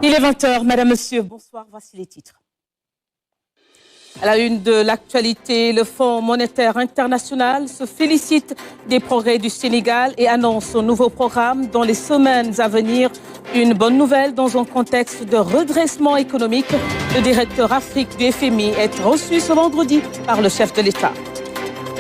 Il est 20h, Madame, Monsieur, bonsoir, voici les titres. À la une de l'actualité, le Fonds monétaire international se félicite des progrès du Sénégal et annonce un nouveau programme dans les semaines à venir. Une bonne nouvelle dans un contexte de redressement économique. Le directeur Afrique du FMI est reçu ce vendredi par le chef de l'État.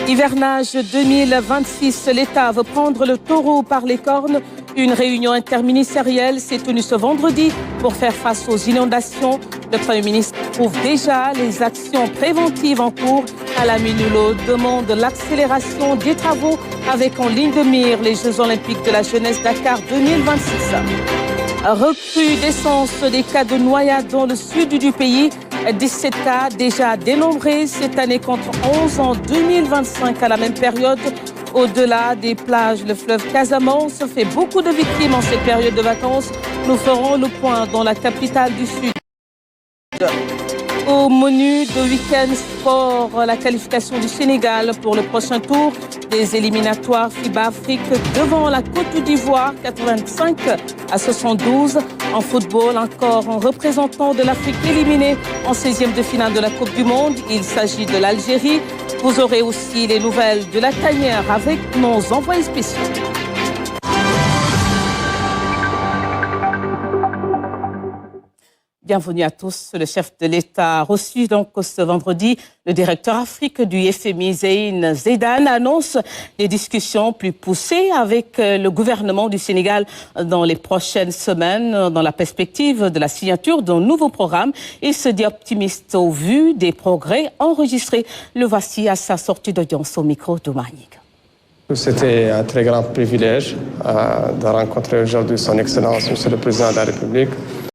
Hivernage 2026, l'État veut prendre le taureau par les cornes. Une réunion interministérielle s'est tenue ce vendredi pour faire face aux inondations. Le Premier ministre trouve déjà les actions préventives en cours. Alamin Hulot demande l'accélération des travaux avec en ligne de mire les Jeux Olympiques de la jeunesse Dakar 2026. Recrudescence des cas de noyade dans le sud du pays. 17 cas déjà dénombrés cette année contre 11 en 2025 à la même période. Au-delà des plages, le fleuve Casamance fait beaucoup de victimes en cette période de vacances. Nous ferons le point dans la capitale du Sud. Au menu de week-end sport, la qualification du Sénégal pour le prochain tour des éliminatoires FIBA Afrique devant la Côte d'Ivoire 85-72. En football, encore un représentant de l'Afrique éliminé en 16e de finale de la Coupe du Monde. Il s'agit de l'Algérie. Vous aurez aussi les nouvelles de la tanière avec nos envoyés spéciaux. Bienvenue à tous. Le chef de l'État a reçu donc ce vendredi le directeur Afrique du FMI, Zeyn Zeidane, annonce des discussions plus poussées avec le gouvernement du Sénégal dans les prochaines semaines, dans la perspective de la signature d'un nouveau programme. Il se dit optimiste au vu des progrès enregistrés. Le voici à sa sortie d'audience au micro de Marnick. C'était un très grand privilège de rencontrer aujourd'hui son Excellence, Monsieur le Président de la République.